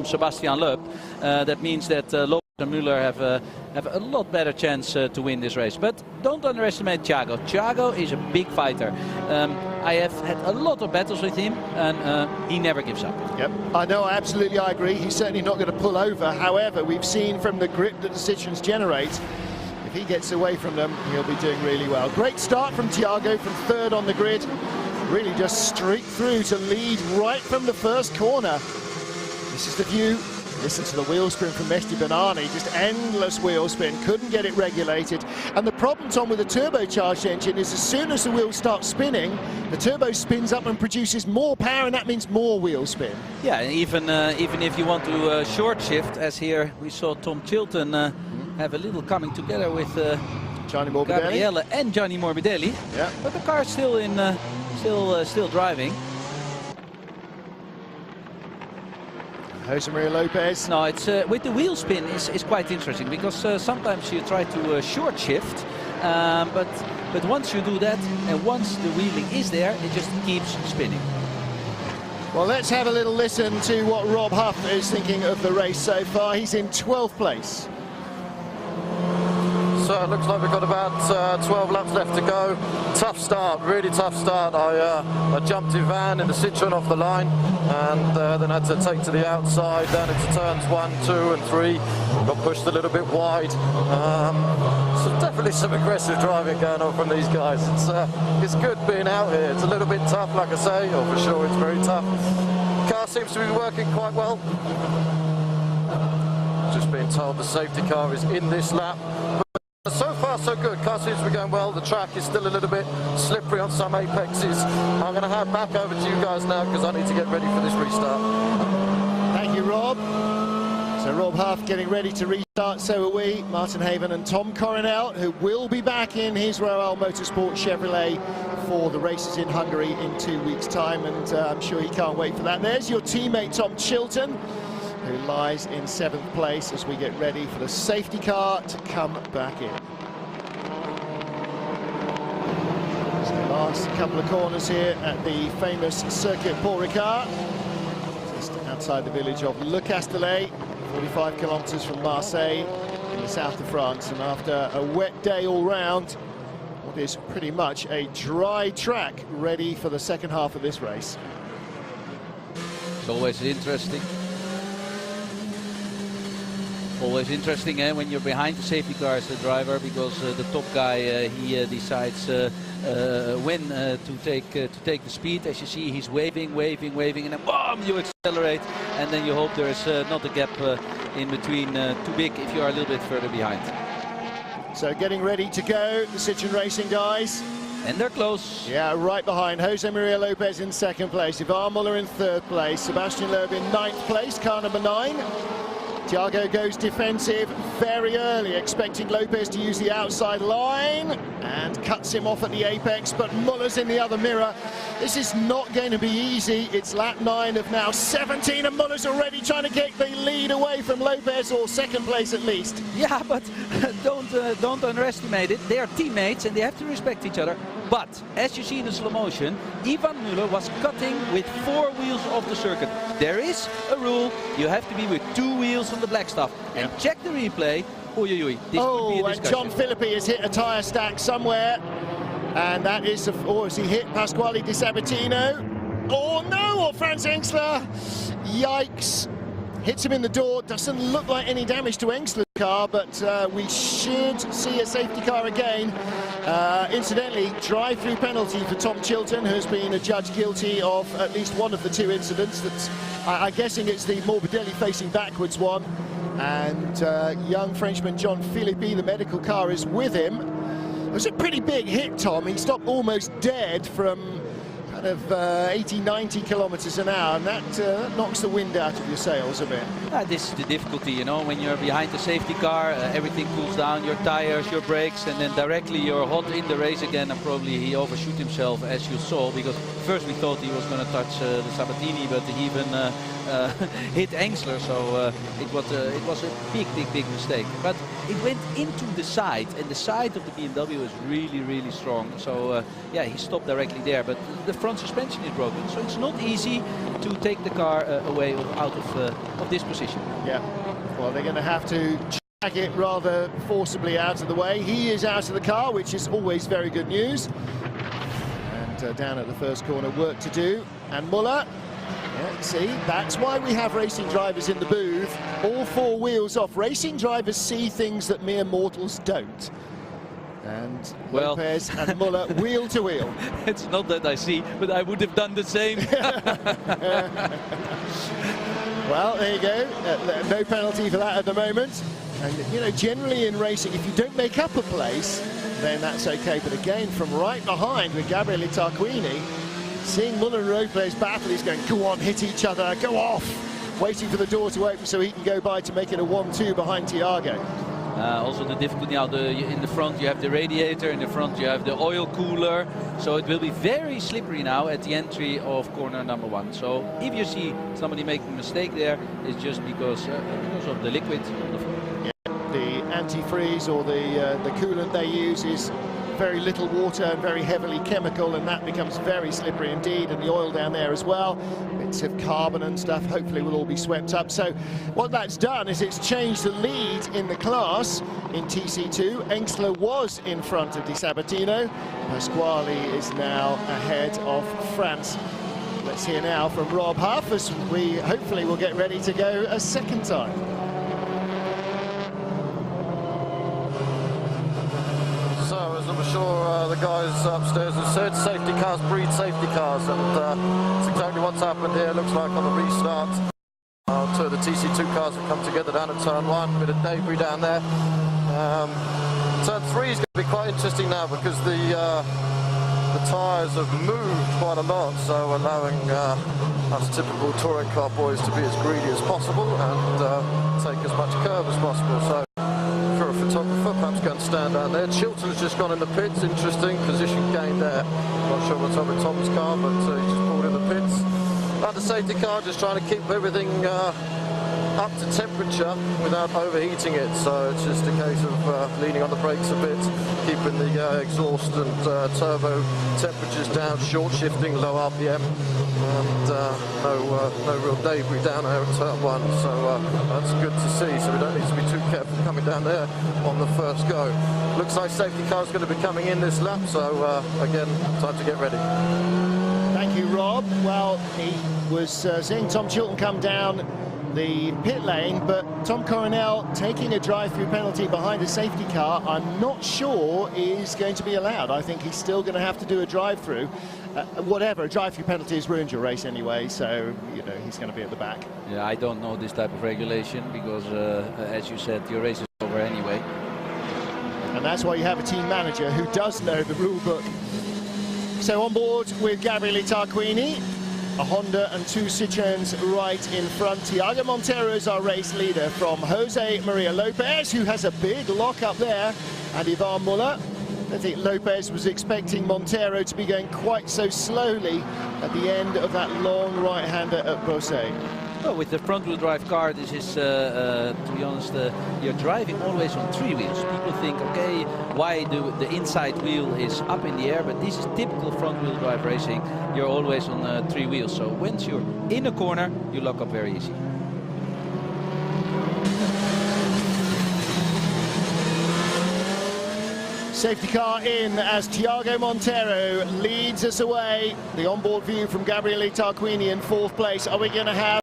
from Sebastian Loeb. That means that Lopez and Müller have a lot better chance to win this race. But don't underestimate Thiago. Thiago is a big fighter. I have had a lot of battles with him, and he never gives up. Yep, I know, absolutely, I agree. He's certainly not going to pull over. However, we've seen from the grip that decisions generate, if he gets away from them, he'll be doing really well. Great start from Thiago, from third on the grid. Really just streaked through to lead right from the first corner. This is the view. Listen to the wheel spin from Mehdi Bennani, just endless wheel spin, couldn't get it regulated. And the problem, Tom, with a turbocharged engine is as soon as the wheels start spinning, the turbo spins up and produces more power, and that means more wheel spin. Yeah, and even if you want to short shift, as here we saw Tom Chilton have a little coming together with Gianni Morbidelli. Gabriele and Gianni Morbidelli. Yeah. But the car's still in, still driving. Jose Maria Lopez. No, it's with the wheel spin is quite interesting, because sometimes you try to short shift, but once you do that and once the wheeling is there, it just keeps spinning. Well, let's have a little listen to what Rob Huff is thinking of the race so far. He's in 12th place. So it looks like we've got about 12 laps left to go. Tough start, really tough start. I jumped in van in the Citroen off the line, and then had to take to the outside down into turns 1, 2 and 3. Got pushed a little bit wide. So definitely some aggressive driving going on from these guys. It's good being out here. It's a little bit tough, like I say, or for sure it's very tough. Car seems to be working quite well. Just being told the safety car is in this lap. So far so good, car seems to be going well. The track is still a little bit slippery on some apexes. I'm going to hand back over to you guys now, because I need to get ready for this restart. Thank you, Rob. So Rob Huff getting ready to restart, so are we. Martin Haven and Tom Coronel, who will be back in his Royal Motorsport Chevrolet for the races in Hungary in 2 weeks' time, and I'm sure he can't wait for that. There's your teammate Tom Chilton, who lies in 7th place as we get ready for the safety car to come back in. So last couple of corners here at the famous Circuit Paul Ricard, just outside the village of Le Castellet, 45 kilometers from Marseille in the south of France. And after a wet day all round, what is pretty much a dry track ready for the second half of this race. It's always interesting. Always interesting, when you're behind the safety car as the driver, because the top guy he decides when to take the speed. As you see, he's waving, and then boom, you accelerate, and then you hope there is not a gap in between too big if you are a little bit further behind. So getting ready to go, the Citroen Racing guys. And they're close. Yeah, right behind. Jose Maria Lopez in 2nd place, Ivan Muller in 3rd place, Sebastian Loeb in 9th place, car number 9. Thiago goes defensive very early, expecting Lopez to use the outside line, and cuts him off at the apex, but Muller's in the other mirror. This is not going to be easy. It's lap 9 of now 17, and Muller's already trying to get the lead away from Lopez, or 2nd place at least. Yeah, but don't underestimate it. They are teammates and they have to respect each other. But as you see in the slow motion, Ivan Müller was cutting with 4 wheels off the circuit. There is a rule, you have to be with 2 wheels on the black stuff. And check the replay. This could be a discussion. And John Philippi has hit a tyre stack somewhere. And that is, has he hit Pasquale Di Sabatino? Oh no, or Franz Engsler. Yikes. Hits him in the door. Doesn't look like any damage to Engsler's car, but we should see a safety car again. Incidentally, drive-through penalty for Tom Chilton, who's been adjudged guilty of at least one of the 2 incidents. That's, I'm guessing it's the Morbidelli facing backwards one. And young Frenchman John Philippi, the medical car is with him. It was a pretty big hit, Tom. He stopped almost dead from kind of 80-90 kilometers an hour, and that knocks the wind out of your sails a bit. This is the difficulty, you know, when you're behind the safety car, everything cools down, your tires, your brakes, and then directly you're hot in the race again, and probably he overshoot himself, as you saw, because first we thought he was going to touch the Sabatini, but he even hit Engsler, so it was a big mistake. But it went into the side, and the side of the BMW is really strong, so yeah, he stopped directly there, but the front front suspension is broken, so it's not easy to take the car away out of this position. Yeah, well, they're going to have to drag it rather forcibly out of the way. He is out of the car, which is always very good news. And down at the first corner, work to do. And Muller, yeah, see, that's why we have racing drivers in the booth. All four wheels off. Racing drivers see things that mere mortals don't. And well, Lopez and Muller wheel to wheel. It's not that I see, but I would have done the same. Well, there you go. No penalty for that at the moment. And, you know, generally in racing, if you don't make up a place, then that's okay. But again, from right behind with Gabriele Tarquini, seeing Muller and Lopez battle, he's going, go on, hit each other, go off. Waiting for the door to open so he can go by to make it a 1-2 behind Thiago. Also the difficulty now, in the front you have the radiator, in the front you have the oil cooler, so it will be very slippery now at the entry of corner number 1. So if you see somebody making a mistake there, it's just because of the liquid on the floor. Yeah, the antifreeze or the coolant they use is very little water and very heavily chemical, and that becomes very slippery indeed, and the oil down there as well, bits of carbon and stuff, hopefully will all be swept up. So what that's done is it's changed the lead in the class in TC2. Engstler was in front of Di Sabatino. Pasquale is now ahead of France. Let's hear now from Rob Huff as we hopefully will get ready to go a second time. I'm sure the guys upstairs have said, safety cars breed safety cars, and it's exactly what's happened here. Looks like on the restart, two of the TC2 cars have come together down at turn 1, bit of debris down there. Turn 3 is going to be quite interesting now because the tyres have moved quite a lot, so allowing us typical touring car boys to be as greedy as possible and take as much curve as possible. So photographer, perhaps going to stand down there. Chilton's just gone in the pits. Interesting position gain there. Not sure what's up with Tom's car, but he just pulled in the pits. Under safety car, just trying to keep everything up to temperature without overheating it. So it's just a case of leaning on the brakes a bit, keeping the exhaust and turbo temperatures down, short shifting, low RPM, and no real debris down there at turn 1. So that's good to see. So we don't need to be too careful coming down there on the first go. Looks like safety car's going to be coming in this lap. So again, time to get ready. Thank you, Rob. Well, he was seeing Tom Chilton come down the pit lane, but Tom Coronel taking a drive-through penalty behind a safety car, I'm not sure is going to be allowed. I think he's still going to have to do a drive-through. Whatever, a drive-through penalty has ruined your race anyway, so, you know, he's going to be at the back. Yeah, I don't know this type of regulation because, as you said, your race is over anyway. And that's why you have a team manager who does know the rule book. So on board with Gabriele Tarquini, a Honda and 2 Citroens right in front. Thiago Montero is our race leader from Jose Maria Lopez, who has a big lock up there, and Ivan Muller. I think Lopez was expecting Montero to be going quite so slowly at the end of that long right-hander at Beausset. Well, with the front-wheel drive car, this is, to be honest, you're driving always on 3 wheels. People think, okay, why the inside wheel is up in the air, but this is typical front-wheel drive racing. You're always on 3 wheels, so once you're in a corner, you lock up very easy. Safety car in as Thiago Montero leads us away. The onboard view from Gabriele Tarquini in 4th place. Are we going to have